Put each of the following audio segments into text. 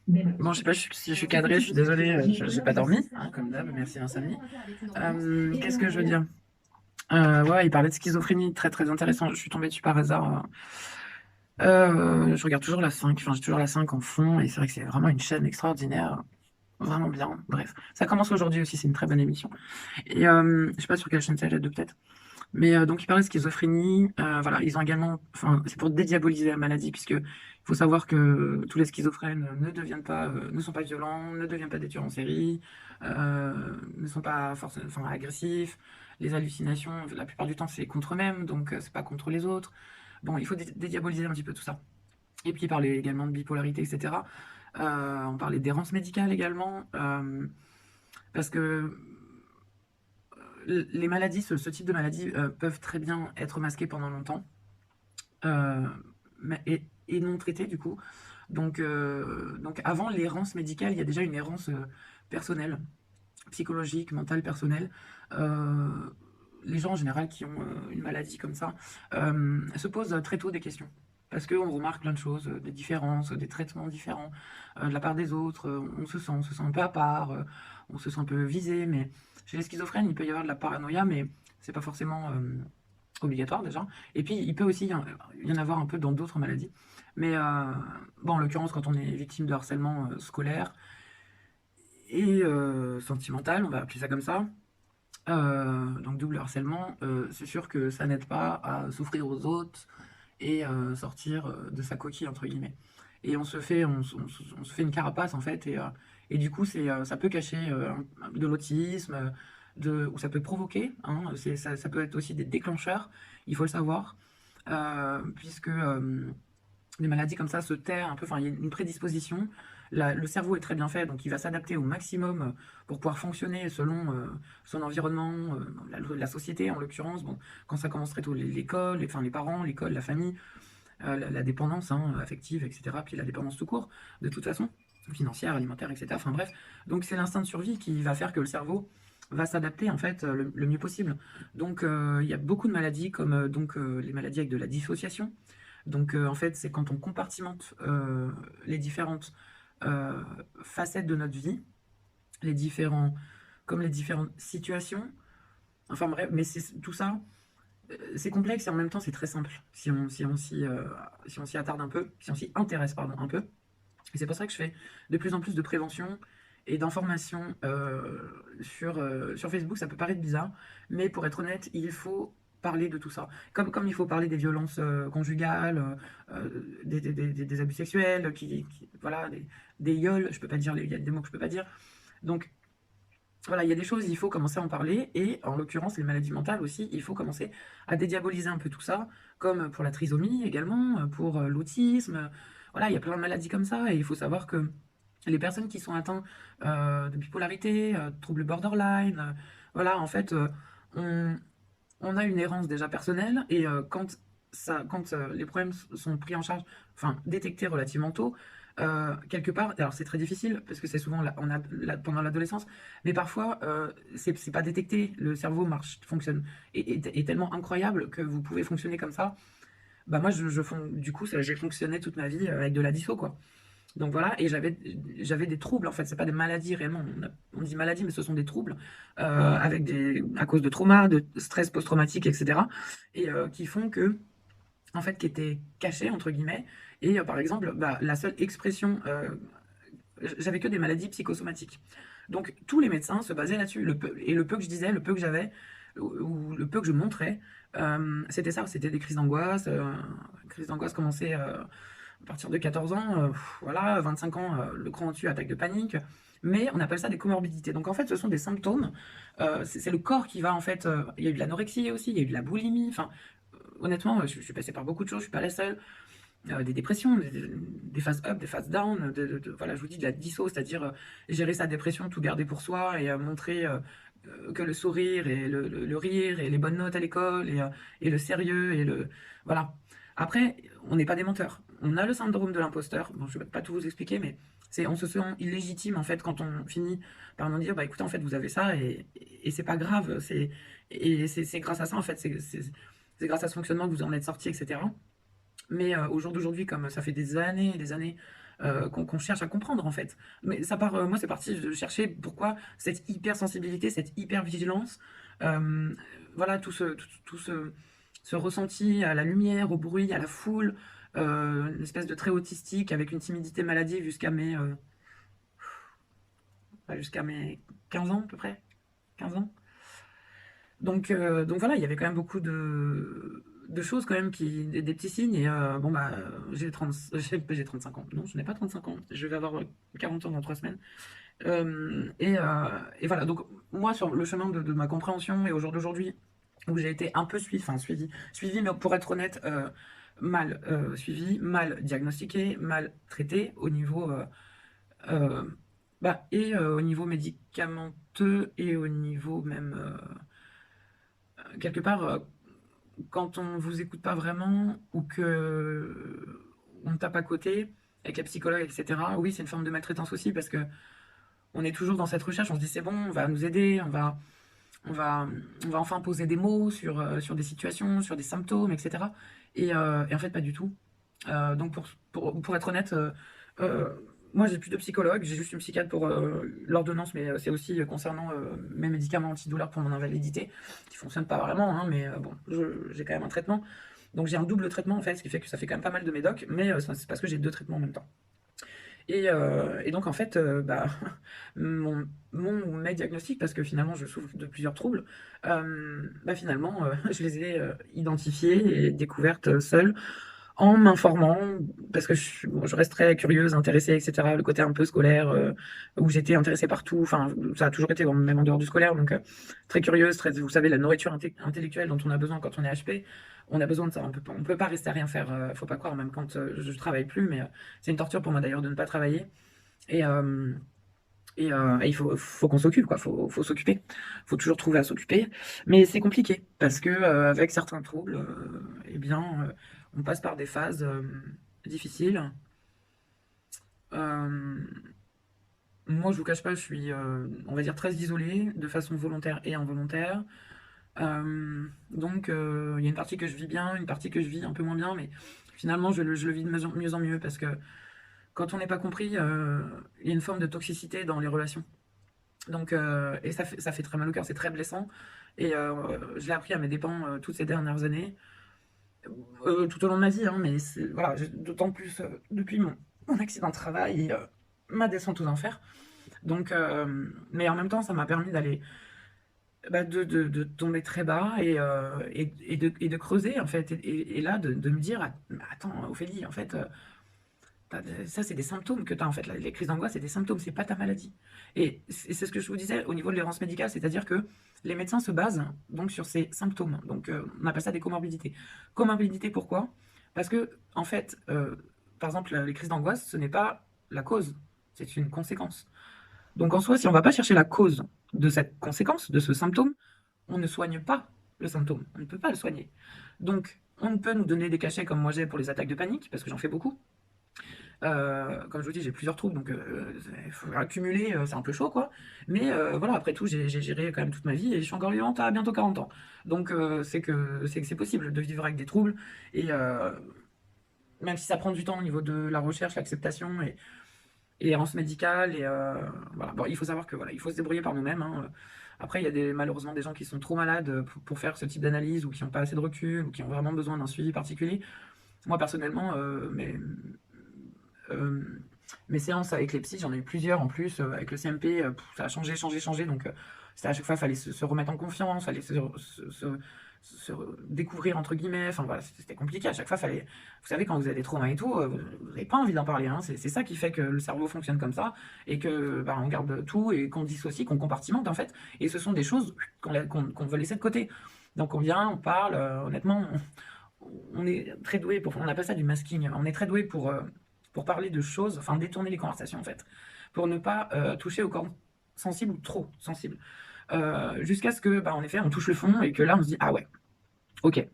Bon, je sais pas si je suis cadré, je suis désolée, j'ai pas dormi, hein, comme d'hab, merci l'insomnie. Qu'est-ce que je veux dire? Ouais, il parlait de schizophrénie, très très intéressant. Je suis tombée dessus par hasard. Je regarde toujours la 5, enfin j'ai toujours la 5 en fond, et c'est vrai que c'est vraiment une chaîne extraordinaire, vraiment bien. Bref, ça commence aujourd'hui aussi, c'est une très bonne émission. Et je sais pas sur quelle chaîne c'est, la 2 peut-être. Mais donc il parlait de schizophrénie, voilà, ils ont également, enfin c'est pour dédiaboliser la maladie, puisque il faut savoir que tous les schizophrènes ne deviennent pas, ne sont pas violents, ne deviennent pas des tueurs en série, ne sont pas forcément, enfin, agressifs. Les hallucinations, la plupart du temps, c'est contre eux-mêmes, donc c'est pas contre les autres. Bon, il faut dédiaboliser un petit peu tout ça. Et puis il parlait également de bipolarité, etc. On parlait d'errance médicale également, parce que les maladies, ce type de maladies peuvent très bien être masquées pendant longtemps euh, et non traitées du coup. Donc avant l'errance médicale, il y a déjà une errance personnelle, psychologique, mentale, personnelle. Euh, les gens en général qui ont une maladie comme ça se posent très tôt des questions. Parce qu'on remarque plein de choses, des différences, des traitements différents de la part des autres. On se sent un peu à part, on se sent un peu visé. Mais chez les schizophrènes, il peut y avoir de la paranoïa, mais c'est pas forcément obligatoire déjà. Et puis, il peut aussi y en avoir un peu dans d'autres maladies. Mais bon, en l'occurrence, quand on est victime de harcèlement scolaire et sentimental, on va appeler ça comme ça, donc double harcèlement, c'est sûr que ça n'aide pas à s'offrir aux autres et sortir de sa coquille entre guillemets. Et on se fait une carapace en fait et du coup ça peut cacher de l'autisme, ou ça peut provoquer, hein, ça peut être aussi des déclencheurs, il faut le savoir, puisque des maladies comme ça se terrent un peu, enfin il y a une prédisposition. Le cerveau est très bien fait, donc il va s'adapter au maximum pour pouvoir fonctionner selon son environnement, la société en l'occurrence. Bon, quand ça commence très tôt, l'école, enfin les parents, l'école, la famille, la dépendance hein, affective, etc. Puis la dépendance tout court, de toute façon, financière, alimentaire, etc. Enfin bref, donc c'est l'instinct de survie qui va faire que le cerveau va s'adapter en fait le mieux possible. Donc il y a beaucoup de maladies comme les maladies avec de la dissociation. Donc en fait c'est quand on compartimente les différentes euh, facettes de notre vie, les différents comme les différentes situations. Enfin bref, mais c'est tout ça c'est complexe et en même temps c'est très simple si on s'y attarde un peu, si on s'y intéresse pardon, un peu. Et c'est pour ça que je fais de plus en plus de prévention et d'information sur Facebook. Ça peut paraître bizarre, mais pour être honnête, il faut parler de tout ça. Comme il faut parler des violences conjugales, des abus sexuels, voilà, des viols, je peux pas dire, il y a des mots que je peux pas dire. Donc voilà, il y a des choses, il faut commencer à en parler, et en l'occurrence, les maladies mentales aussi, il faut commencer à dédiaboliser un peu tout ça, comme pour la trisomie également, pour l'autisme. Voilà, il y a plein de maladies comme ça, et il faut savoir que les personnes qui sont atteintes de bipolarité, troubles borderline, voilà, en fait, on, on a une errance déjà personnelle, et quand les problèmes sont pris en charge, enfin détectés relativement tôt, quelque part, alors c'est très difficile parce que c'est souvent pendant l'adolescence, mais parfois c'est pas détecté, le cerveau fonctionne, est tellement incroyable que vous pouvez fonctionner comme ça. Bah moi, du coup, j'ai fonctionné toute ma vie avec de la disso, quoi. Donc voilà, et j'avais des troubles en fait, c'est pas des maladies réellement. On dit maladie, mais ce sont des troubles à cause de traumas, de stress post-traumatique, etc. Et qui font que, en fait, qui étaient cachés entre guillemets. Et par exemple, bah, la seule expression, j'avais que des maladies psychosomatiques. Donc tous les médecins se basaient là-dessus. Et le peu que je disais, le peu que j'avais, ou le peu que je montrais, c'était ça, c'était des crises d'angoisse. Crises d'angoisse commençaient à partir de 14 ans, voilà, 25 ans, le cran au-dessus, attaque de panique. Mais on appelle ça des comorbidités. Donc en fait, ce sont des symptômes. C'est le corps qui va en fait. Il y a eu de l'anorexie aussi, il y a eu de la boulimie. Enfin, honnêtement, je suis passée par beaucoup de choses. Je suis pas la seule. Des dépressions, des phases up, des phases down. Voilà, je vous dis de la disso, c'est-à-dire gérer sa dépression, tout garder pour soi et montrer que le sourire et le rire et les bonnes notes à l'école et le sérieux et le voilà. Après, on n'est pas des menteurs. On a le syndrome de l'imposteur. Bon, je vais pas tout vous expliquer, mais on se sent illégitime en fait quand on finit par nous dire bah écoutez en fait vous avez ça et c'est pas grave. C'est grâce à ça en fait c'est grâce à ce fonctionnement que vous en êtes sorti etc. Mais au jour d'aujourd'hui, comme ça fait des années et des années qu'on cherche à comprendre, en fait. Mais ça part, moi, c'est parti de chercher pourquoi cette hypersensibilité, cette hypervigilance, voilà, tout ce ressenti à la lumière, au bruit, à la foule, une espèce de trait autistique avec une timidité maladive jusqu'à mes 15 ans, à peu près, 15 ans. Donc voilà, il y avait quand même beaucoup de choses quand même des petits signes. Et bon, bah, j'ai 35 ans. Non, je n'ai pas 35 ans. Je vais avoir 40 ans dans 3 semaines. Et voilà, donc moi, sur le chemin de ma compréhension et au jour d'aujourd'hui, où j'ai été un peu suivi, mais pour être honnête, mal suivi, mal diagnostiqué, mal traité au niveau, euh, au niveau médicamenteux et au niveau même, quelque part, quand on vous écoute pas vraiment ou que on tape à côté avec la psychologue, etc. Oui, c'est une forme de maltraitance aussi parce que on est toujours dans cette recherche. On se dit c'est bon, on va nous aider, on va, on va enfin poser des mots sur des situations, sur des symptômes, etc. Et en fait, pas du tout. Donc, pour être honnête, euh, moi, j'ai plus de psychologue, j'ai juste une psychiatre pour l'ordonnance, mais c'est aussi concernant mes médicaments antidouleurs pour mon invalidité, qui fonctionnent pas vraiment, hein, mais bon, j'ai quand même un traitement. Donc, j'ai un double traitement, en fait, ce qui fait que ça fait quand même pas mal de médocs, mais c'est parce que j'ai deux traitements en même temps. Et donc, en fait, bah, mes diagnostics, parce que finalement, je souffre de plusieurs troubles, bah, finalement, je les ai identifiés et découvertes seule en m'informant, parce que bon, je reste très curieuse, intéressée, etc. Le côté un peu scolaire, où j'étais intéressée partout, enfin, ça a toujours été, même en dehors du scolaire, donc très curieuse, vous savez, la nourriture intellectuelle dont on a besoin quand on est HP, on a besoin de ça, on peut pas rester à rien faire, faut pas croire, même quand je travaille plus, mais c'est une torture pour moi d'ailleurs de ne pas travailler. Et, et il faut qu'on s'occupe, quoi. Faut s'occuper. Faut toujours trouver à s'occuper. Mais c'est compliqué parce que avec certains troubles, eh bien, on passe par des phases difficiles. Euh, Moi, je vous cache pas, je suis, on va dire, très isolée, de façon volontaire et involontaire. Donc, il y a une partie que je vis bien, une partie que je vis un peu moins bien, mais finalement, je le vis de mieux en mieux parce que quand on n'est pas compris, il y a une forme de toxicité dans les relations. Donc, et ça fait très mal au cœur, c'est très blessant. Et je l'ai appris à mes dépens toutes ces dernières années, tout au long de ma vie, hein, mais voilà, d'autant plus depuis mon accident de travail et ma descente aux enfers. Donc, mais en même temps, ça m'a permis d'aller, bah, de tomber très bas et de creuser, en fait. Et là, de me dire, attends, Ophélie, en fait, ça, c'est des symptômes que tu as en fait. Les crises d'angoisse, c'est des symptômes, c'est pas ta maladie. Et c'est ce que je vous disais au niveau de l'errance médicale, c'est-à-dire que les médecins se basent donc sur ces symptômes. Donc on appelle ça des comorbidités. Comorbidités, pourquoi? Parce que, en fait, par exemple, les crises d'angoisse, ce n'est pas la cause, c'est une conséquence. Donc en soi, si on ne va pas chercher la cause de cette conséquence, de ce symptôme, on ne soigne pas le symptôme. On ne peut pas le soigner. Donc on peut nous donner des cachets comme moi j'ai pour les attaques de panique, parce que j'en fais beaucoup. Comme je vous dis, j'ai plusieurs troubles, donc il faut accumuler, c'est un peu chaud, quoi. Mais voilà, après tout, j'ai géré quand même toute ma vie et je suis encore vivante à bientôt 40 ans. Donc c'est possible de vivre avec des troubles. Et même si ça prend du temps au niveau de la recherche, l'acceptation et l'errance médicale. Et voilà. Bon, il faut savoir que voilà, il faut se débrouiller par nous-mêmes, hein. Après, il y a malheureusement des gens qui sont trop malades pour faire ce type d'analyse ou qui n'ont pas assez de recul ou qui ont vraiment besoin d'un suivi particulier. Moi, personnellement, euh, mes séances avec les psys, j'en ai eu plusieurs en plus, avec le CMP, ça a changé, changé, changé, donc à chaque fois, il fallait se remettre en confiance, fallait se découvrir, entre guillemets, enfin voilà, c'était compliqué, à chaque fois, fallait, vous savez, quand vous avez des traumas et tout, vous n'avez pas envie d'en parler, hein, c'est ça qui fait que le cerveau fonctionne comme ça, et que bah, on garde tout, et qu'on dissocie, qu'on compartimente, en fait, et ce sont des choses qu'on veut laisser de côté. Donc on vient, on parle, honnêtement, on est très doué on appelle ça du masking, on est très doué pour parler de choses, enfin détourner les conversations en fait, pour ne pas toucher au corps sensible ou trop sensible. Jusqu'à ce que, bah, en effet, on touche le fond et que là on se dit ah ouais, ok.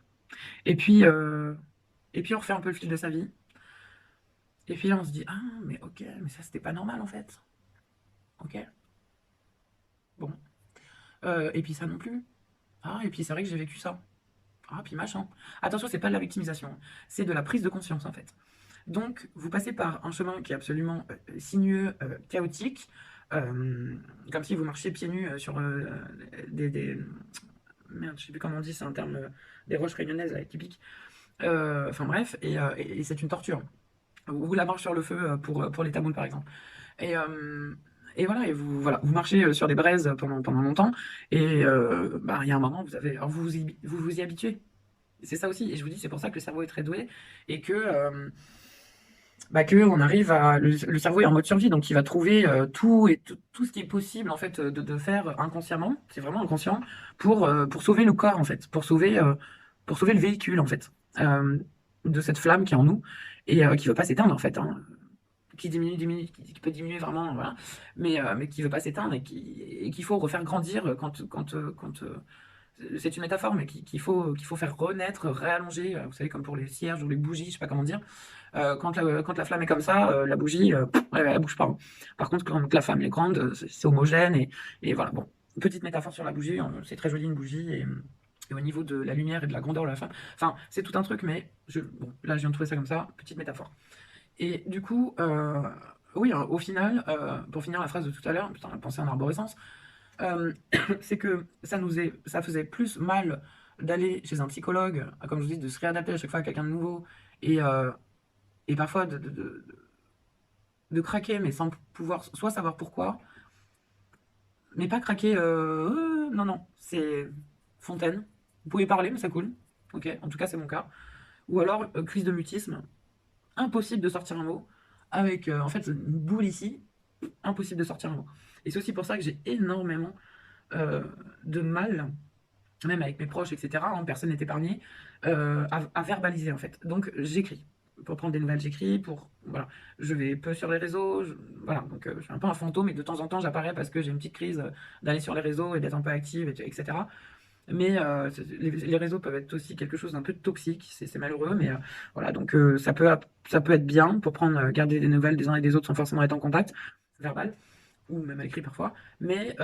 Et puis, euh, et puis on refait un peu le fil de sa vie. Et puis là on se dit ah mais ok, mais ça c'était pas normal en fait. Ok, bon. Et puis ça non plus. Ah, et puis c'est vrai que j'ai vécu ça. Ah, puis machin. Attention, c'est pas de la victimisation, c'est de la prise de conscience en fait. Donc, vous passez par un chemin qui est absolument sinueux, chaotique, comme si vous marchiez pieds nus sur des... Merde, je sais plus comment on dit, c'est un terme des roches réunionnaises là, typiques. Enfin bref, et c'est une torture. Ou la marche sur le feu pour les tamouls par exemple. Et, euh, et voilà, et vous marchez sur des braises pendant longtemps, et bah, il y a un moment, alors vous y habituez. C'est ça aussi, et je vous dis, c'est pour ça que le cerveau est très doué, et que on arrive à... Le cerveau est en mode survie, donc il va trouver tout ce qui est possible en fait de faire inconsciemment, c'est vraiment inconscient, pour sauver le corps en fait, pour sauver le véhicule en fait, euh, de cette flamme qui est en nous, et qui veut pas s'éteindre en fait, hein, qui diminue, qui peut diminuer vraiment, voilà, mais qui veut pas s'éteindre et qu'il faut refaire grandir quand c'est une métaphore, mais qu'il faut faire renaître, réallonger, vous savez, comme pour les cierges ou les bougies, je sais pas comment dire. Quand la flamme est comme ça, la bougie, elle bouge pas, hein. Par contre, quand la flamme est grande, c'est homogène, et voilà. Bon, petite métaphore sur la bougie, c'est très joli une bougie, et au niveau de la lumière et de la grandeur de la flamme, enfin, c'est tout un truc, mais bon, là, je viens de trouver ça comme ça, petite métaphore. Et du coup, oui, hein, au final, pour finir la phrase de tout à l'heure, putain, la pensée en arborescence, euh, c'est que ça faisait plus mal d'aller chez un psychologue, comme je vous dis, de se réadapter à chaque fois à quelqu'un de nouveau, et, euh, et parfois de craquer, mais sans pouvoir soit savoir pourquoi, mais pas craquer. Non, non, c'est fontaine. Vous pouvez parler, mais ça coule. Ok, en tout cas, c'est mon cas. Ou alors, crise de mutisme, impossible de sortir un mot, avec en fait une boule ici, impossible de sortir un mot. Et c'est aussi pour ça que j'ai énormément de mal, même avec mes proches, etc., hein, personne n'est épargné, à verbaliser en fait. Donc j'écris. Pour prendre des nouvelles, j'écris. Voilà. Je vais peu sur les réseaux. Voilà. Donc je suis un peu un fantôme et de temps en temps j'apparais parce que j'ai une petite crise d'aller sur les réseaux et d'être un peu active, etc. Mais les réseaux peuvent être aussi quelque chose d'un peu toxique. C'est malheureux, mais voilà. Donc ça peut être bien pour garder des nouvelles des uns et des autres sans forcément être en contact verbal ou même à écrit parfois. Mais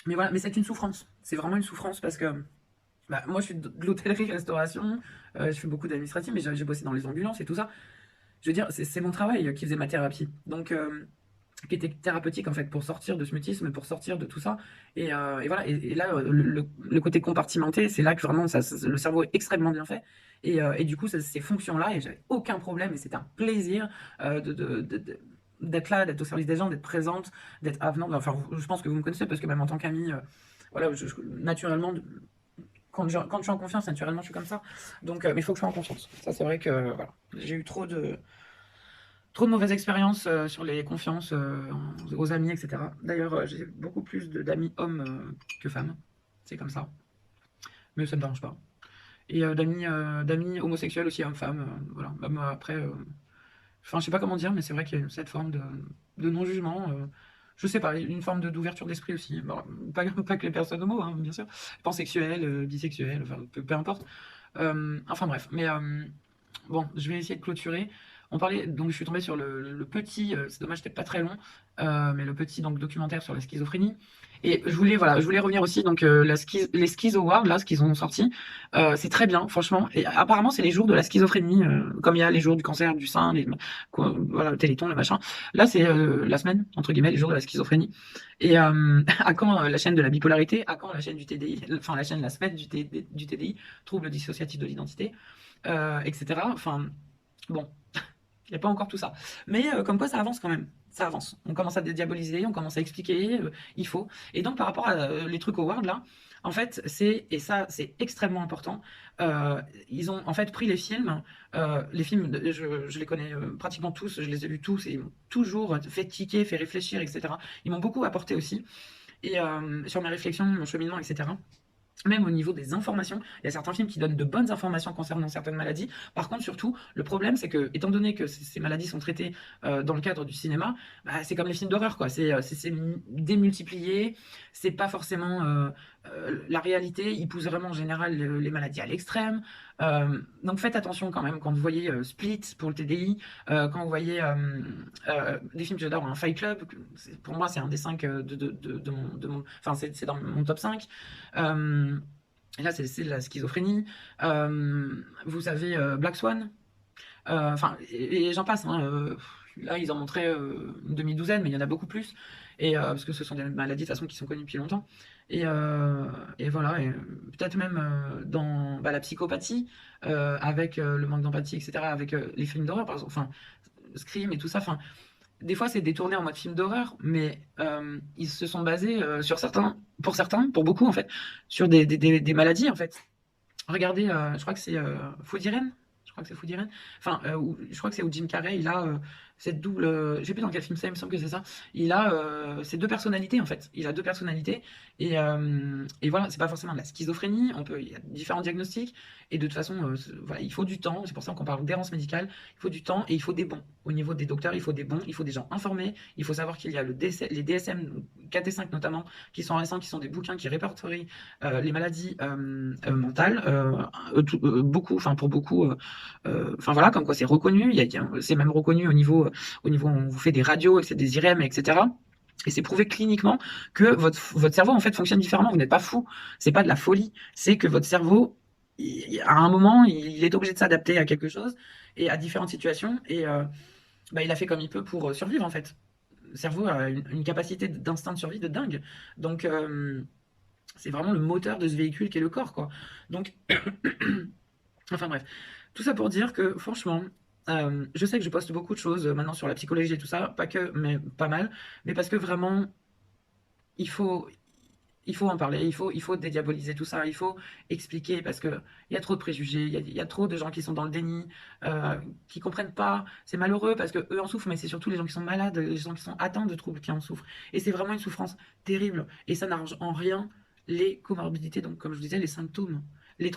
voilà, mais c'est une souffrance. C'est vraiment une souffrance parce que bah, moi, je suis de l'hôtellerie-restauration, je fais beaucoup d'administratif, mais j'ai bossé dans les ambulances et tout ça. Je veux dire, c'est mon travail qui faisait ma thérapie. Donc, qui était thérapeutique en fait pour sortir de ce mutisme, pour sortir de tout ça. Et voilà. Et là, le côté compartimenté, c'est là que vraiment le cerveau est extrêmement bien fait. Et du coup, ces fonctions-là, et j'avais aucun problème, et c'était un plaisir d'être là, d'être au service des gens, d'être présente, d'être avenante. Enfin, je pense que vous me connaissez parce que même en tant qu'ami, voilà, naturellement, quand je suis en confiance, naturellement, je suis comme ça. Donc, mais il faut que je sois en confiance. Ça, c'est vrai que voilà, j'ai eu trop de mauvaises expériences sur les confiances aux amis, etc. D'ailleurs, j'ai beaucoup plus d'amis hommes que femmes. C'est comme ça. Mais ça ne me dérange pas. Et d'amis homosexuels aussi, hommes-femmes. Voilà. Même après, enfin, je sais pas comment dire, mais c'est vrai qu'il y a cette forme de non-jugement. Je sais pas, une forme d'ouverture d'esprit aussi. Bon, pas que les personnes homo, hein, bien sûr. Pansexuelles, bisexuelles, enfin, peu importe. Enfin bref, mais bon, je vais essayer de clôturer. Donc je suis tombé sur le petit, c'est dommage, c'était pas très long, mais le petit donc documentaire sur la schizophrénie. Et je voulais revenir aussi donc les Schizo Awards là, ce qu'ils ont sorti, c'est très bien, franchement. Et apparemment c'est les jours de la schizophrénie, comme il y a les jours du cancer du sein, voilà, le Téléthon, le machin. Là c'est la semaine entre guillemets, les jours de la schizophrénie. Et à quand la chaîne de la bipolarité, à quand la chaîne du TDI, enfin la semaine du TDI, trouble dissociatif de l'identité, etc. Enfin bon, il n'y a pas encore tout ça. Mais comme quoi, ça avance quand même. Ça avance. On commence à dédiaboliser, on commence à expliquer, il faut. Et donc, par rapport à les trucs Howard, là, en fait, et ça, c'est extrêmement important, ils ont en fait pris les films, je les connais pratiquement tous, je les ai vus tous, et ils m'ont toujours fait tiquer, fait réfléchir, etc. Ils m'ont beaucoup apporté aussi, et sur mes réflexions, mon cheminement, etc. Même au niveau des informations, il y a certains films qui donnent de bonnes informations concernant certaines maladies. Par contre, surtout, le problème, c'est que, étant donné que ces maladies sont traitées dans le cadre du cinéma, bah, c'est comme les films d'horreur, quoi. C'est démultiplié, c'est pas forcément la réalité. Ils poussent vraiment en général les maladies à l'extrême. Donc faites attention quand même quand vous voyez Split pour le TDI, quand vous voyez des films que j'adore, un Fight Club, pour moi c'est un des 5 enfin c'est dans mon top 5. Et là, c'est de la schizophrénie. Vous savez, Black Swan, Enfin, et j'en passe, hein, là, ils en montraient une demi-douzaine, mais il y en a beaucoup plus. Parce que ce sont des maladies de toute façon qui sont connues depuis longtemps. Et, euh, et voilà, et peut-être même dans bah, la psychopathie, avec le manque d'empathie, etc., avec les films d'horreur, par exemple, enfin, Scream et tout ça. Enfin, des fois, c'est détourné en mode film d'horreur, mais ils se sont basés sur certains, pour beaucoup en fait, sur des maladies en fait. Regardez, je crois que c'est Food Irene. Je crois que c'est Food Irene. Enfin, je crois que c'est où Jim Carrey, il a cette double. Je sais plus dans quel film c'est, il me semble que c'est ça. Il a ces deux personnalités en fait. Il a deux personnalités et voilà, c'est pas forcément de la schizophrénie. Il y a différents diagnostics et de toute façon, voilà, il faut du temps. C'est pour ça qu'on parle d'errance médicale. Il faut du temps et il faut des bons. Au niveau des docteurs, il faut des bons, il faut des gens informés. Il faut savoir qu'il y a les DSM 4 et 5 notamment, qui sont récents, qui sont des bouquins qui répertorient les maladies mentales, beaucoup, enfin pour beaucoup, enfin voilà, comme quoi c'est reconnu, c'est même reconnu au niveau où on vous fait des radios, des IRM, etc. Et c'est prouvé cliniquement que votre cerveau en fait fonctionne différemment. Vous n'êtes pas fou, c'est pas de la folie, c'est que votre cerveau, à un moment, il est obligé de s'adapter à quelque chose et à différentes situations. Bah, il a fait comme il peut pour survivre en fait. Le cerveau a une capacité d'instinct de survie de dingue. Donc c'est vraiment le moteur de ce véhicule qui est le corps, quoi. Donc, enfin bref, tout ça pour dire que franchement, je sais que je poste beaucoup de choses maintenant sur la psychologie et tout ça, pas que, mais pas mal, mais parce que vraiment, il faut, il faut en parler, il faut dédiaboliser tout ça, il faut expliquer parce que il y a trop de préjugés, il y a trop de gens qui sont dans le déni, qui comprennent pas. C'est malheureux parce que eux en souffrent, mais c'est surtout les gens qui sont malades, les gens qui sont atteints de troubles qui en souffrent. Et c'est vraiment une souffrance terrible. Et ça n'arrange en rien les comorbidités, donc comme je vous disais, les symptômes. Les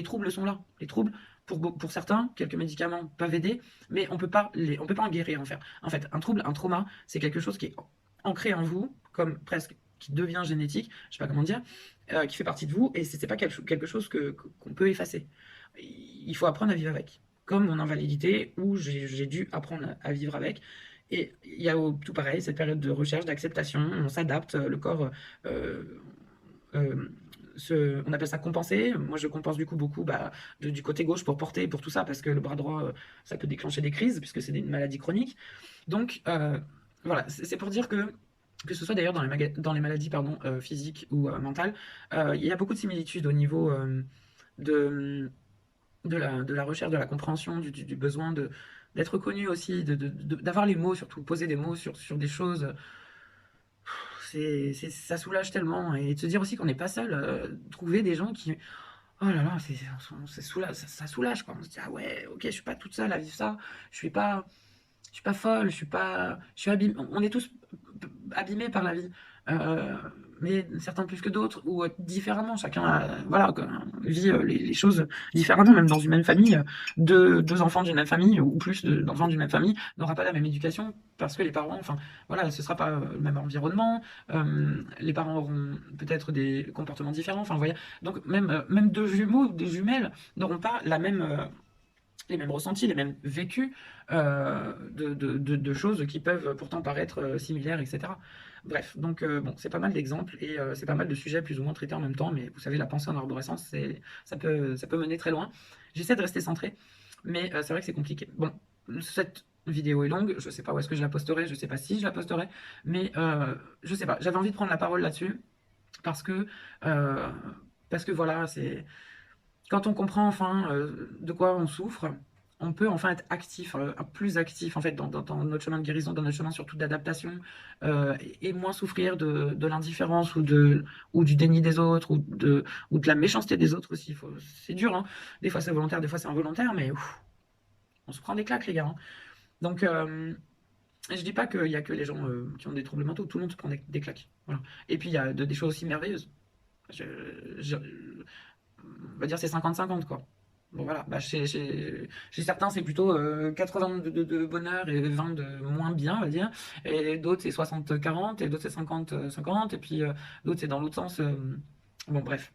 troubles sont là. Les troubles, pour certains, quelques médicaments peuvent aider, mais on peut pas en guérir en fait, un trouble, un trauma, c'est quelque chose qui est ancré en vous, comme presque qui devient génétique, je sais pas comment dire, qui fait partie de vous, et c'est pas quelque chose qu'on peut effacer. Il faut apprendre à vivre avec. Comme mon invalidité, où j'ai dû apprendre à vivre avec. Et il y a tout pareil, cette période de recherche, d'acceptation, on s'adapte, le corps, euh, euh, on appelle ça compenser. Moi, je compense du coup beaucoup bah, du côté gauche pour porter, pour tout ça, parce que le bras droit, ça peut déclencher des crises, puisque c'est une maladie chronique. Donc, voilà, c'est pour dire que ce soit d'ailleurs dans les maladies pardon, physiques ou mentales, il y a beaucoup de similitudes au niveau de, de la recherche, de la compréhension, du besoin d'être reconnu aussi, d'avoir les mots, surtout poser des mots sur des choses. Ça soulage tellement. Et de se dire aussi qu'on n'est pas seul. Trouver des gens qui. Oh là là, ça soulage quoi. On se dit, ah ouais, ok, je suis pas toute seule à vivre ça. Je suis pas, je suis pas folle, je suis pas. Je suis abîmée. On est tous abîmés par la vie. Euh, mais certains plus que d'autres, ou différemment. Chacun voilà, vit les choses différemment, même dans une même famille. Deux enfants d'une même famille, ou plus d'enfants d'une même famille, n'aura pas la même éducation, parce que les parents, enfin, voilà, ce sera pas le même environnement. Les parents auront peut-être des comportements différents. Enfin, vous voyez. Donc, même deux jumeaux ou des jumelles n'auront pas les mêmes ressentis, les mêmes vécus de choses qui peuvent pourtant paraître similaires, etc. Bref, donc bon, c'est pas mal d'exemples et c'est pas mal de sujets plus ou moins traités en même temps, mais vous savez, la pensée en arborescence, ça peut mener très loin. J'essaie de rester centré, mais c'est vrai que c'est compliqué. Bon, cette vidéo est longue, je sais pas où est-ce que je la posterai, je sais pas si je la posterai, mais je sais pas, j'avais envie de prendre la parole là-dessus parce que, euh, parce que voilà, c'est quand on comprend enfin de quoi on souffre, on peut enfin être actif, plus actif en fait dans notre chemin de guérison, dans notre chemin surtout d'adaptation, et moins souffrir de l'indifférence ou du déni des autres ou de la méchanceté des autres aussi. C'est dur, hein. Des fois c'est volontaire, des fois c'est involontaire, mais ouf, on se prend des claques les gars, hein. Donc je dis pas qu'il y a que les gens qui ont des troubles mentaux, tout le monde se prend des claques. Voilà. Et puis il y a des choses aussi merveilleuses. Je, je- on va dire c'est 50-50 quoi. Bon voilà, bah, chez certains c'est plutôt 80 de bonheur et 20 de moins bien, on va dire. Et d'autres c'est 60-40, et d'autres c'est 50-50, et puis d'autres c'est dans l'autre sens. Bon bref,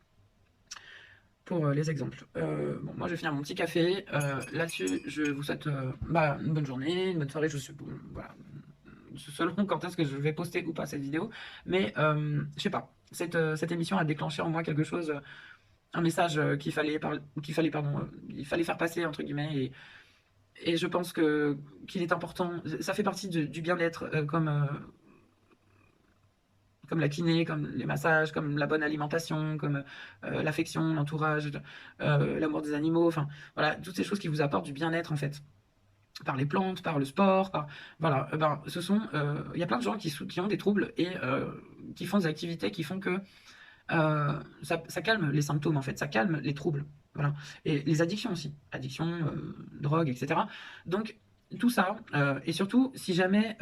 pour les exemples. Bon, moi je vais finir mon petit café. Là-dessus, je vous souhaite bah, une bonne journée, une bonne soirée, je sais, voilà, selon quand est-ce que je vais poster ou pas cette vidéo. Mais je sais pas, cette émission a déclenché en moi quelque chose, un message qu'il fallait, pardon, il fallait faire passer entre guillemets. Et je pense qu'il est important, ça fait partie du bien-être, comme la kiné, comme les massages, comme la bonne alimentation, comme l'affection, l'entourage, l'amour des animaux, enfin voilà, toutes ces choses qui vous apportent du bien-être en fait, par les plantes, par le sport, par voilà, ben, il y a plein de gens qui ont des troubles et qui font des activités qui font que ça calme les symptômes en fait, ça calme les troubles, voilà. Et les addictions aussi, addiction, drogue, etc. Donc tout ça, et surtout si jamais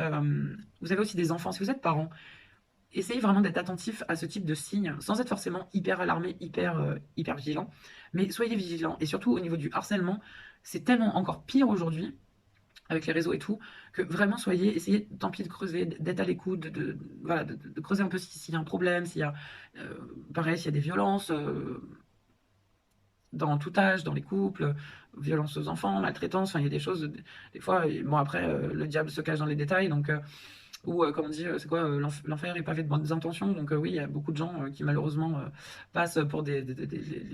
vous avez aussi des enfants, si vous êtes parent, essayez vraiment d'être attentif à ce type de signes, sans être forcément hyper alarmé, hyper vigilant, mais soyez vigilant. Et surtout au niveau du harcèlement, c'est tellement encore pire aujourd'hui avec les réseaux et tout, que vraiment essayez tant pis de creuser, d'être à l'écoute, voilà, de creuser un peu s'il y a un problème, s'il y a, pareil, s'il y a des violences dans tout âge, dans les couples, violences aux enfants, maltraitance, enfin il y a des choses, des fois, bon après, le diable se cache dans les détails, donc, ou comme on dit, c'est quoi, l'enfer est pavé de bonnes intentions, donc oui, il y a beaucoup de gens qui malheureusement passent pour les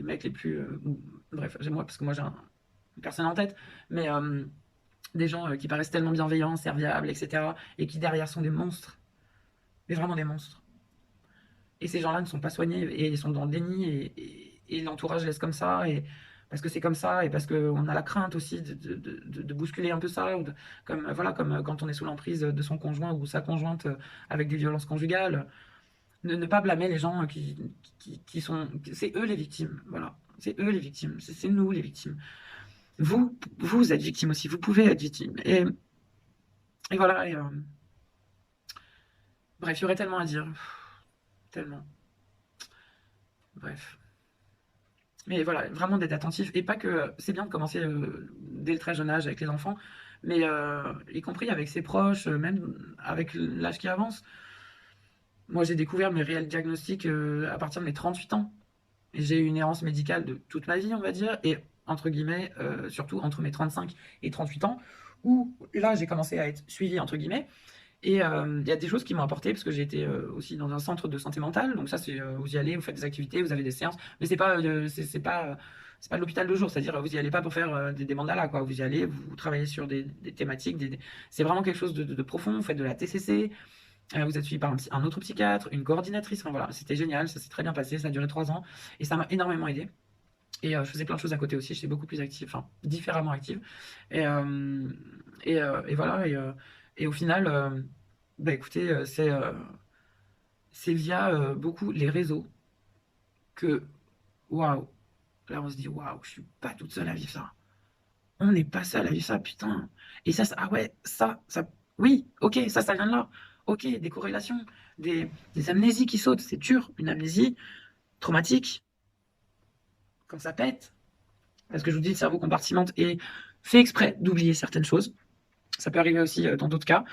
mecs les plus, bref, moi, parce que moi j'ai une personne en tête, mais des gens qui paraissent tellement bienveillants, serviables, etc. Et qui derrière sont des monstres, mais vraiment des monstres. Et ces gens-là ne sont pas soignés et ils sont dans le déni et l'entourage laisse comme ça et parce que c'est comme ça et parce qu'on a la crainte aussi de bousculer un peu ça, comme, voilà, comme quand on est sous l'emprise de son conjoint ou sa conjointe avec des violences conjugales. Ne pas blâmer les gens qui sont... C'est eux les victimes, voilà. C'est eux les victimes, c'est nous les victimes. Vous êtes victime aussi, vous pouvez être victime. Et voilà, bref, il y aurait tellement à dire. Tellement. Bref. Mais voilà, vraiment d'être attentif. Et pas que. C'est bien de commencer dès le très jeune âge avec les enfants, mais y compris avec ses proches, même avec l'âge qui avance. Moi, j'ai découvert mes réels diagnostics à partir de mes 38 ans. Et j'ai eu une errance médicale de toute ma vie, on va dire, et entre guillemets, surtout entre mes 35 et 38 ans, où là, j'ai commencé à être suivi, entre guillemets. Et il y a des choses qui m'ont apporté parce que j'ai été aussi dans un centre de santé mentale. Donc ça, c'est vous y allez, vous faites des activités, vous avez des séances, mais c'est pas de l'hôpital de jour. C'est-à-dire vous y allez pas pour faire des mandalas quoi. Vous y allez, vous travaillez sur des thématiques, c'est vraiment quelque chose de profond. Vous faites de la TCC, vous êtes suivi par un autre psychiatre, une coordinatrice. Enfin voilà, c'était génial, ça s'est très bien passé, ça a duré 3 ans et ça m'a énormément aidé. Et je faisais plein de choses à côté aussi, j'étais beaucoup plus active, enfin différemment active. Et, et voilà, et au final, bah écoutez, c'est via beaucoup les réseaux que, waouh, là on se dit, waouh, je suis pas toute seule à vivre ça. On n'est pas seul à vivre ça, putain. Et ah ouais, oui, ok, ça vient de là. Ok, des corrélations, des amnésies qui sautent, c'est dur, une amnésie traumatique, quand ça pète. Parce que je vous dis, le cerveau compartimente et fait exprès d'oublier certaines choses. Ça peut arriver aussi dans d'autres cas,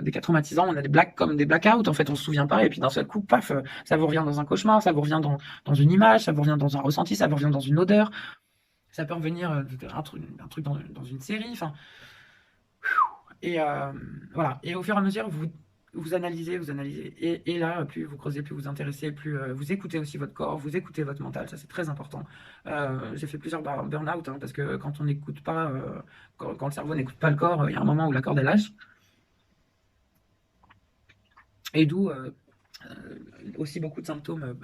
des cas traumatisants, on a comme des blackouts, en fait on se souvient pas, et puis d'un seul coup, paf, ça vous revient dans un cauchemar, ça vous revient dans une image, ça vous revient dans un ressenti, ça vous revient dans une odeur, ça peut revenir un truc dans une série, enfin, et voilà. Et au fur et à mesure, vous analysez, et là, plus vous creusez, plus vous intéressez, plus vous écoutez aussi votre corps, vous écoutez votre mental, ça c'est très important. J'ai fait plusieurs burn-out, hein, parce que quand on n'écoute pas, quand le cerveau n'écoute pas le corps, il y a un moment où la corde elle lâche. Et d'où aussi beaucoup de symptômes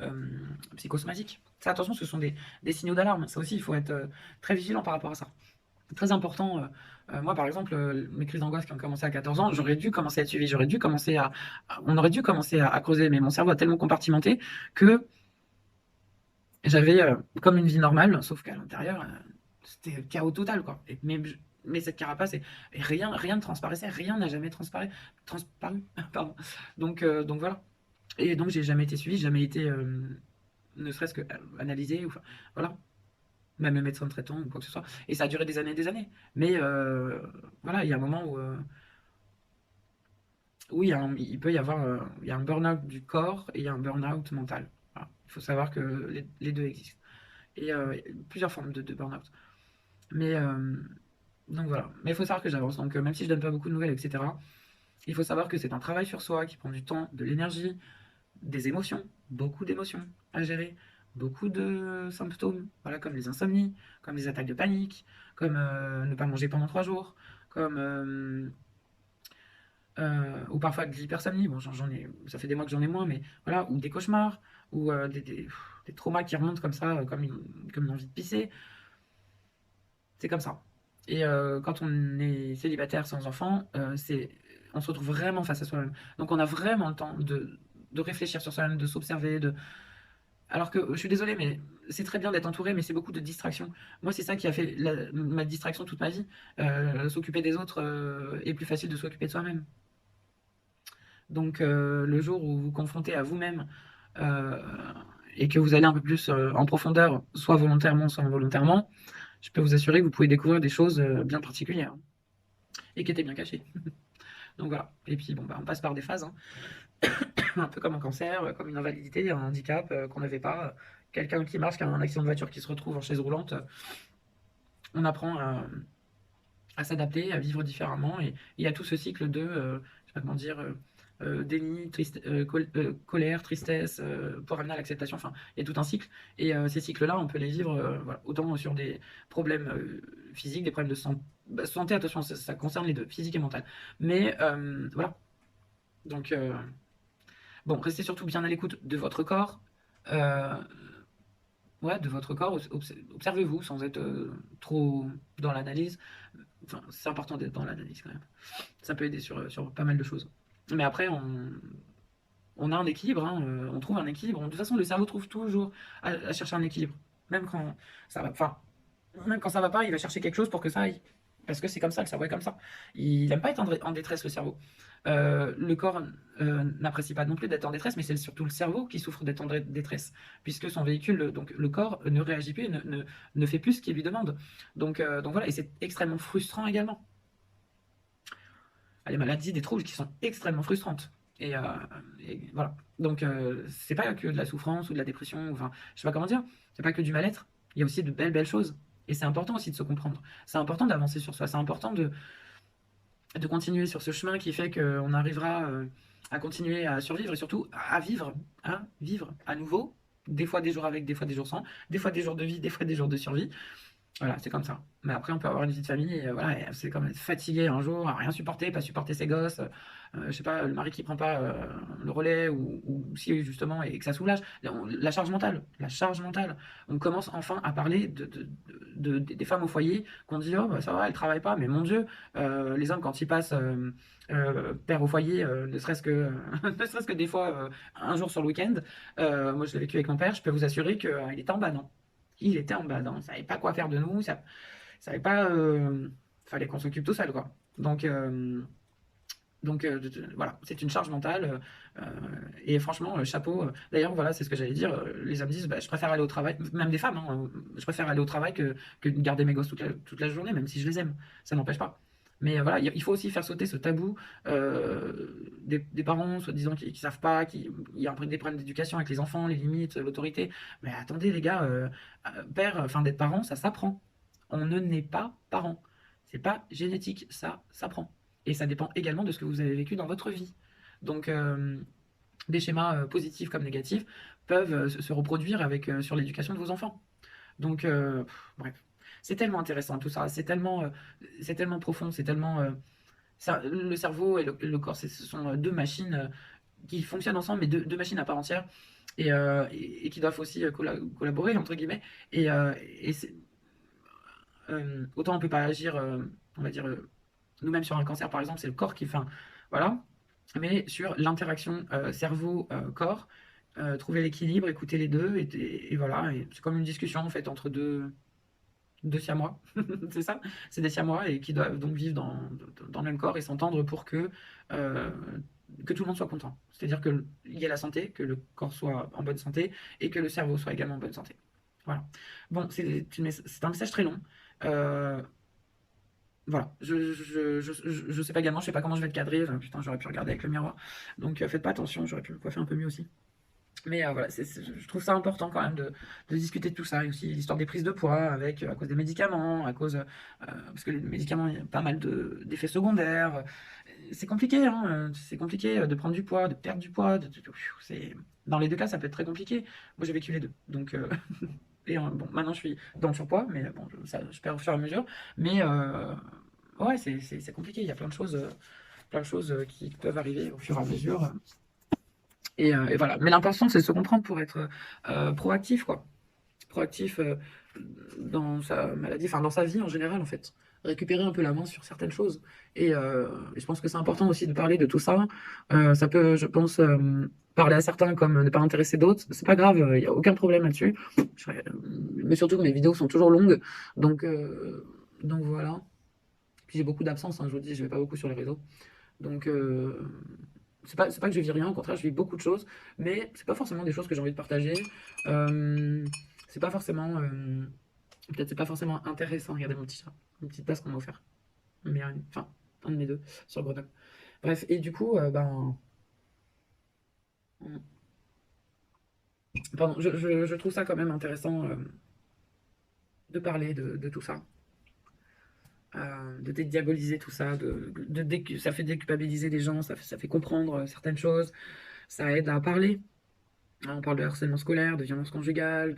psychosomatiques. Ça, attention, ce sont des signaux d'alarme. Ça aussi, il faut être très vigilant par rapport à ça. Très important. Moi, par exemple, mes crises d'angoisse qui ont commencé à 14 ans, j'aurais dû commencer à être suivi, on aurait dû commencer à creuser, mais mon cerveau a tellement compartimenté que j'avais comme une vie normale, sauf qu'à l'intérieur, c'était chaos total, quoi. Mais cette carapace, et rien ne transparaissait, rien n'a jamais transparu, pardon. Donc voilà. Et donc j'ai jamais été suivi, jamais été ne serait-ce que analysé, enfin voilà, même le médecin traitant ou quoi que ce soit. Et ça a duré des années et des années. Mais voilà, il y a un moment où il peut y avoir il y a un burn-out du corps et il y a un burn-out mental. Voilà. Il faut savoir que les deux existent. Et plusieurs formes de burn-out. Mais donc voilà. Mais il faut savoir que j'avance. Donc même si je donne pas beaucoup de nouvelles, etc., il faut savoir que c'est un travail sur soi qui prend du temps, de l'énergie, des émotions, beaucoup d'émotions à gérer. beaucoup de symptômes, voilà, comme les insomnies, comme les attaques de panique, comme ne pas manger pendant 3 jours, comme ou parfois de l'hypersomnie. Bon, j'en ai, ça fait des mois que j'en ai moins, mais voilà, ou des cauchemars, ou des traumas qui remontent comme ça, comme une envie de pisser. C'est comme ça. Et quand on est célibataire sans enfant, on se retrouve vraiment face à soi-même. Donc on a vraiment le temps de réfléchir sur soi-même, de s'observer, alors que je suis désolée, mais c'est très bien d'être entouré, mais c'est beaucoup de distractions. Moi, c'est ça qui a fait ma distraction toute ma vie. S'occuper des autres est plus facile de s'occuper de soi-même. Donc le jour où vous vous confrontez à vous-même euh, et que vous allez un peu plus en profondeur, soit volontairement, soit involontairement, je peux vous assurer que vous pouvez découvrir des choses bien particulières et qui étaient bien cachées. Donc voilà. Et puis bon, bah, on passe par des phases, hein. Un peu comme un cancer, comme une invalidité, un handicap qu'on n'avait pas. Quelqu'un qui marche, qui a un accident de voiture, qui se retrouve en chaise roulante, on apprend à s'adapter, à vivre différemment. Et il y a tout ce cycle de, je sais pas comment dire, déni, colère, tristesse, pour amener à l'acceptation. Enfin, il y a tout un cycle. Et ces cycles-là, on peut les vivre voilà, autant sur des problèmes physiques, des problèmes de santé, attention, ça concerne les deux, physique et mental. Mais voilà. Donc, bon, restez surtout bien à l'écoute de votre corps. Euh, ouais, de votre corps. Observez-vous sans être trop dans l'analyse. Enfin, c'est important d'être dans l'analyse quand même. Ça peut aider sur pas mal de choses. Mais après, on a un équilibre, hein, on trouve un équilibre. De toute façon, le cerveau trouve toujours à chercher un équilibre. Même quand ça va, enfin, même quand ça va pas, il va chercher quelque chose pour que ça aille. Parce que c'est comme ça, le cerveau est comme ça. Il n'aime pas être en détresse, le cerveau. Le corps n'apprécie pas non plus d'être en détresse, mais c'est surtout le cerveau qui souffre d'être en détresse, puisque son véhicule, donc le corps, ne réagit plus, ne fait plus ce qu'il lui demande. Donc voilà, et c'est extrêmement frustrant également. Les maladies, des troubles qui sont extrêmement frustrantes. Et voilà. Donc c'est pas que de la souffrance ou de la dépression, enfin, je sais pas comment dire, c'est pas que du mal-être. Il y a aussi de belles choses. Et c'est important aussi de se comprendre. C'est important d'avancer sur soi. C'est important de continuer sur ce chemin qui fait qu'on arrivera à continuer à survivre et surtout à vivre à nouveau. Des fois des jours avec, des fois des jours sans, des fois des jours de vie, des fois des jours de survie. Voilà, c'est comme ça. Mais après, on peut avoir une vie de famille et voilà, et c'est comme être fatigué un jour, à rien supporter, pas supporter ses gosses, je sais pas, le mari qui prend pas le relais ou si justement et que ça soulage. La charge mentale, la charge mentale. On commence enfin à parler des femmes au foyer qu'on dit oh bah ça va, elles travaillent pas, mais mon Dieu, les hommes quand ils passent père au foyer, ne serait-ce que ne serait-ce que des fois un jour sur le week-end, moi je l'ai vécu avec mon père, je peux vous assurer qu'il était en bas, non? Il était en bas, on savait pas quoi faire de nous, ça savait pas, fallait qu'on s'occupe tout seul, quoi. Voilà, c'est une charge mentale. Et franchement, chapeau. D'ailleurs, voilà, c'est ce que j'allais dire. Les hommes disent, bah, je préfère aller au travail, même des femmes, hein, je préfère aller au travail que de garder mes gosses toute la journée, même si je les aime. Ça n'empêche pas. Mais voilà, il faut aussi faire sauter ce tabou des parents, soi-disant, qui savent pas, il y a des problèmes d'éducation avec les enfants, les limites, l'autorité. Mais attendez, les gars, enfin, d'être parent, ça s'apprend. On ne naît pas parent. C'est pas génétique, ça s'apprend. Et ça dépend également de ce que vous avez vécu dans votre vie. Donc, des schémas positifs comme négatifs peuvent se reproduire sur l'éducation de vos enfants. Donc, bref, c'est tellement intéressant tout ça, c'est tellement profond, c'est tellement... le cerveau et le corps, ce sont deux machines qui fonctionnent ensemble, mais deux machines à part entière, et qui doivent aussi collaborer, entre guillemets. Et autant on peut pas agir, on va dire, nous-mêmes sur un cancer par exemple, c'est le corps qui fait... Voilà. Mais sur l'interaction cerveau-corps, trouver l'équilibre, écouter les deux, et voilà. Et c'est comme une discussion en fait entre deux siamois, c'est ça? C'est des siamois et qui doivent donc vivre dans le même corps et s'entendre pour euh, que tout le monde soit content. C'est-à-dire qu'il y ait la santé, que le corps soit en bonne santé et que le cerveau soit également en bonne santé. Voilà. Bon, c'est un message très long. Euh, voilà, je sais pas également, je sais pas comment je vais être cadré. Putain, j'aurais pu regarder avec le miroir. Donc faites pas attention, j'aurais pu me coiffer un peu mieux aussi. Mais voilà, je trouve ça important quand même de discuter de tout ça. Et aussi l'histoire des prises de poids avec, à cause des médicaments, parce que les médicaments, il y a pas mal d'effets secondaires. c'est compliqué, hein, c'est compliqué de prendre du poids, de perdre du poids. C'est... Dans les deux cas, ça peut être très compliqué. Moi, j'ai vécu les deux. Donc, et bon, maintenant, je suis dans le surpoids, mais bon, ça, je perds au fur et à mesure. Mais ouais, c'est compliqué. Il y a plein de choses qui peuvent arriver au fur et à mesure. Et voilà. Mais l'important, c'est de se comprendre pour être proactif, quoi. Proactif dans sa maladie, enfin dans sa vie en général, en fait. Récupérer un peu la main sur certaines choses. Et je pense que c'est important aussi de parler de tout ça. Ça peut, je pense, parler à certains comme ne pas intéresser d'autres. C'est pas grave, il n'y a aucun problème là-dessus. Mais surtout que mes vidéos sont toujours longues. Donc, euh, donc voilà. Puis j'ai beaucoup d'absence, hein, je vous dis, je vais pas beaucoup sur les réseaux. Donc, c'est pas que je vis rien, au contraire, je vis beaucoup de choses, mais c'est pas forcément des choses que j'ai envie de partager. Euh, c'est pas forcément, peut-être c'est pas forcément intéressant. Regardez mon petit chat, une petite tasse qu'on m'a offert, enfin, un de mes deux sur Grenoble. Bref, et du coup, pardon, je trouve ça quand même intéressant de parler de tout ça, de dédiaboliser tout ça, ça fait déculpabiliser les gens, ça fait comprendre certaines choses, ça aide à parler. On parle de harcèlement scolaire, de violence conjugale,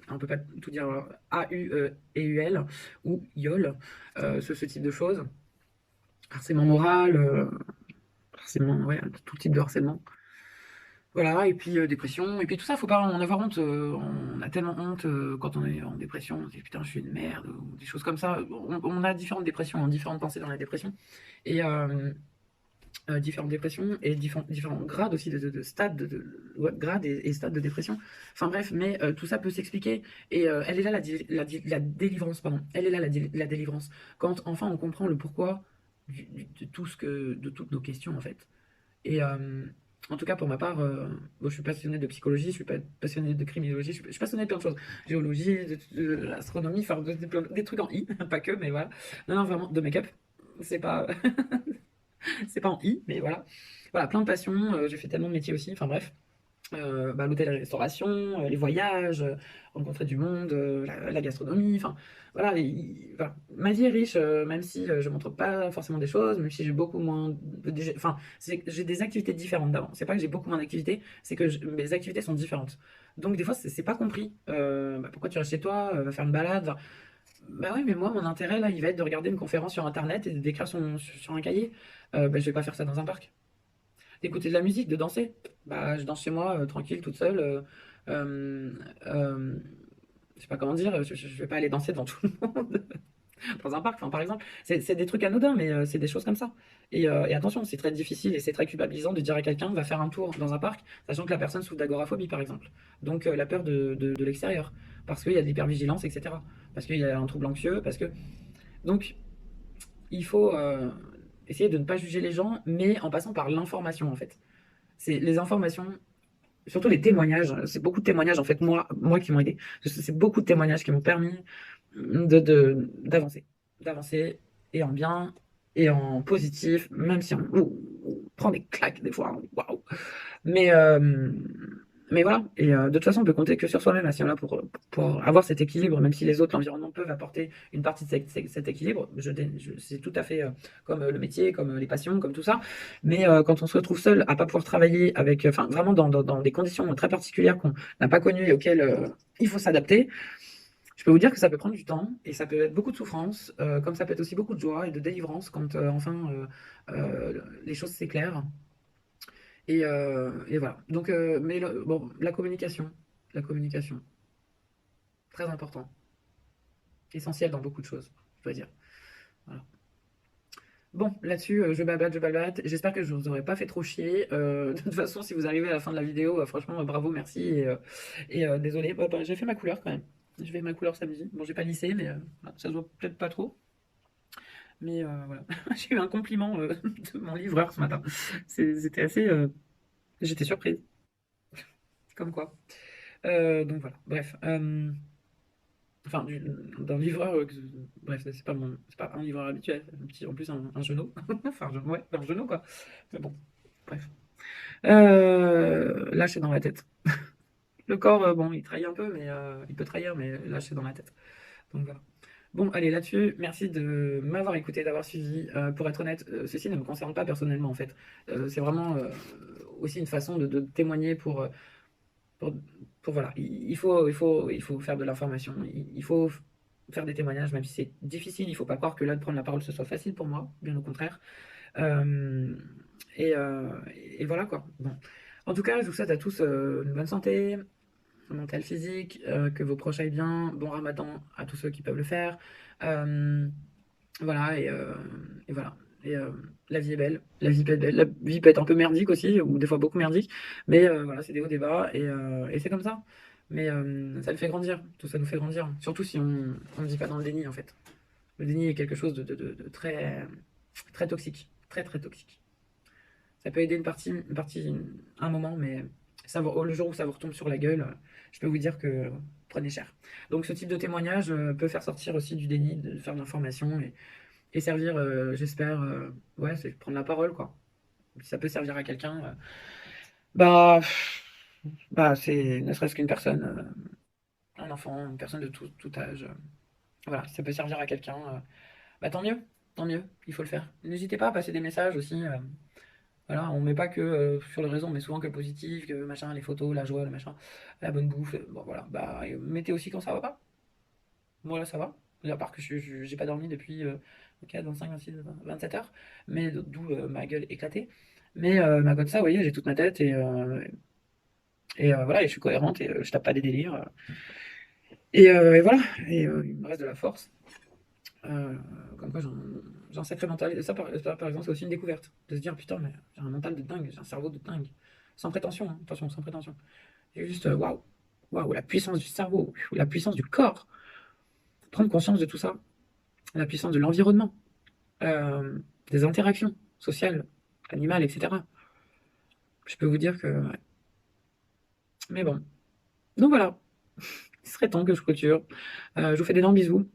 on peut pas tout dire A-U-E-U-L ou IOL, ce type de choses. Harcèlement moral, harcèlement, ouais, tout type de harcèlement. Voilà, et puis dépression, et puis tout ça, faut pas en avoir honte. On a tellement honte quand on est en dépression, on se dit putain, je suis une merde, ou des choses comme ça. On a différentes dépressions, hein, différentes pensées dans la dépression. Et différentes dépressions et différents grades aussi de stades, ouais, grades et stades de dépression. Enfin bref, mais tout ça peut s'expliquer. Et elle est là la délivrance, pardon. Elle est là la délivrance. Quand enfin on comprend le pourquoi de toutes nos questions en fait. Et en tout cas pour ma part, moi, je suis passionné de psychologie, je suis passionné de criminologie, je suis passionné de plein de choses. Géologie, de l'astronomie, enfin des trucs en I, pas que, mais voilà. Non, non, vraiment, de make-up. C'est pas. C'est pas en I, mais voilà. Voilà, plein de passions. J'ai fait tellement de métiers aussi. Enfin bref. Bah, l'hôtellerie-restauration, les voyages, rencontrer du monde, la gastronomie. Enfin voilà, voilà. Ma vie est riche, même si je montre pas forcément des choses, même si j'ai beaucoup moins. Enfin, j'ai des activités différentes d'avant. C'est pas que j'ai beaucoup moins d'activités, c'est que mes activités sont différentes. Donc des fois, c'est pas compris. Bah, pourquoi tu restes chez toi, va faire une balade. Bah oui, mais moi, mon intérêt, là, il va être de regarder une conférence sur Internet et d'écrire sur un cahier. Bah, je vais pas faire ça dans un parc. D'écouter de la musique, de danser. Bah, je danse chez moi, tranquille, toute seule. Euh, euh, je sais pas comment dire, je vais pas aller danser devant tout le monde dans un parc, enfin, par exemple. C'est des trucs anodins, mais c'est des choses comme ça. Et attention, c'est très difficile et c'est très culpabilisant de dire à quelqu'un, va faire un tour dans un parc, sachant que la personne souffre d'agoraphobie, par exemple. Donc, la peur de l'extérieur. Parce qu'il y a de l'hypervigilance, etc. Parce qu'il y a un trouble anxieux, parce que donc, il faut essayer de ne pas juger les gens, mais en passant par l'information, en fait. C'est les informations, surtout les témoignages. C'est beaucoup de témoignages, en fait, moi qui m'ont aidé. C'est beaucoup de témoignages qui m'ont permis d'avancer. D'avancer, et en bien, et en positif, même si on prend des claques des fois. Hein, waouh! Mais, euh, mais voilà, et de toute façon, on peut compter que sur soi-même à ce moment-là pour avoir cet équilibre, même si les autres, l'environnement peuvent apporter une partie de cet équilibre. C'est tout à fait comme le métier, comme les passions, comme tout ça. Mais quand on se retrouve seul à pas pouvoir travailler avec, enfin, vraiment dans des conditions très particulières qu'on n'a pas connues et auxquelles il faut s'adapter, je peux vous dire que ça peut prendre du temps et ça peut être beaucoup de souffrance, comme ça peut être aussi beaucoup de joie et de délivrance quand enfin les choses s'éclairent. Et voilà. Donc, mais bon, la communication, très important, essentiel dans beaucoup de choses, je dois dire. Voilà. Bon, là-dessus, je babate, je babate. J'espère que je vous aurais pas fait trop chier. De toute façon, si vous arrivez à la fin de la vidéo, franchement, bravo, merci. Et désolé, bah, j'ai fait ma couleur quand même. J'ai fait ma couleur samedi. Bon, j'ai pas lissé, mais ça se voit peut-être pas trop. Mais voilà, j'ai eu un compliment de mon livreur ce matin. C'était assez. J'étais surprise, comme quoi. Donc voilà, bref. Enfin, d'un livreur. Bref, c'est pas un livreur habituel, en plus un genou. Enfin, ouais, un genou quoi. Mais bon, bref. Là, c'est dans la tête. Le corps, bon, il trahit un peu, mais il peut trahir, mais là, c'est dans la tête. Donc voilà. Bon, allez, là-dessus, merci de m'avoir écouté, d'avoir suivi. Pour être honnête, ceci ne me concerne pas personnellement, en fait. C'est vraiment aussi une façon de témoigner pour, voilà. Il faut faire de l'information. Il faut faire des témoignages, même si c'est difficile. Il faut pas croire que là, de prendre la parole, ce soit facile pour moi, bien au contraire. Euh, et, euh, et voilà quoi. Bon. En tout cas, je vous souhaite à tous une bonne santé mentale, physique, que vos proches aillent bien. Bon ramadan à tous ceux qui peuvent le faire. Euh, voilà, et voilà. Et la vie est belle. La vie peut être un peu merdique aussi, ou des fois beaucoup merdique. Mais voilà, c'est des hauts, des bas, et c'est comme ça. Mais ça nous fait grandir. Tout ça nous fait grandir. Surtout si on ne vit pas dans le déni, en fait. Le déni est quelque chose de très, très toxique. Très, très toxique. Ça peut aider un moment, mais le jour où ça vous retombe sur la gueule, je peux vous dire que prenez cher. Donc ce type de témoignage peut faire sortir aussi du déni, de faire de l'information et servir, j'espère, ouais, c'est prendre la parole, quoi. Si ça peut servir à quelqu'un, bah, bah c'est ne serait-ce qu'une personne, un enfant, une personne de tout âge. Voilà, si ça peut servir à quelqu'un, bah tant mieux, il faut le faire. N'hésitez pas à passer des messages aussi. Voilà, on met pas que sur les réseaux, on met souvent que le positif, que machin, les photos, la joie, le machin, la bonne bouffe. Bon voilà, bah mettez aussi quand ça va pas. Moi là ça va. À part que j'ai pas dormi depuis 4, 25, 26, 27 heures, mais d'où ma gueule éclatée. Mais à côté de ça, vous voyez, j'ai toute ma tête et voilà, et je suis cohérente et je tape pas des délires. Et voilà, il me reste de la force. Euh, Comme quoi j'ai un sacré mental. Et ça, par exemple, c'est aussi une découverte. De se dire, putain, mais j'ai un mental de dingue, j'ai un cerveau de dingue. Sans prétention, hein, attention, sans prétention. C'est juste, waouh, waouh, la puissance du cerveau, la puissance du corps. Prendre conscience de tout ça, la puissance de l'environnement, euh, des interactions sociales, animales, etc. Je peux vous dire que, ouais. Mais bon. Donc voilà, il serait temps que je clôture. Je vous fais d'énormes bisous.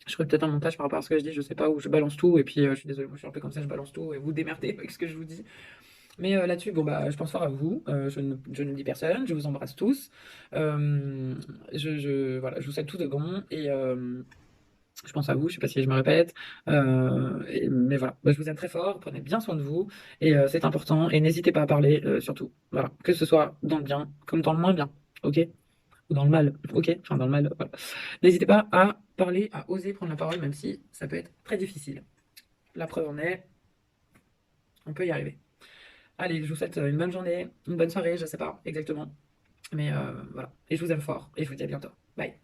Je ferai peut-être un montage par rapport à ce que je dis, je sais pas où je balance tout, et puis je suis désolé, moi je suis un peu comme ça, je balance tout, et vous démerdez avec ce que je vous dis. Mais là-dessus, bon bah, je pense fort à vous. Je ne dis personne. Je vous embrasse tous. Euh, voilà, je vous souhaite tout de bon et je pense à vous. Je sais pas si je me répète, mais voilà. Bah, je vous aime très fort. Prenez bien soin de vous et c'est important. Et n'hésitez pas à parler surtout. Voilà, que ce soit dans le bien comme dans le moins bien. Ok? Ou dans le mal. Ok? Enfin dans le mal. Voilà. N'hésitez pas à parler, à oser prendre la parole, même si ça peut être très difficile. La preuve en est, on peut y arriver. Allez, je vous souhaite une bonne journée, une bonne soirée, je sais pas exactement. Mais voilà. Et je vous aime fort. Et je vous dis à bientôt. Bye.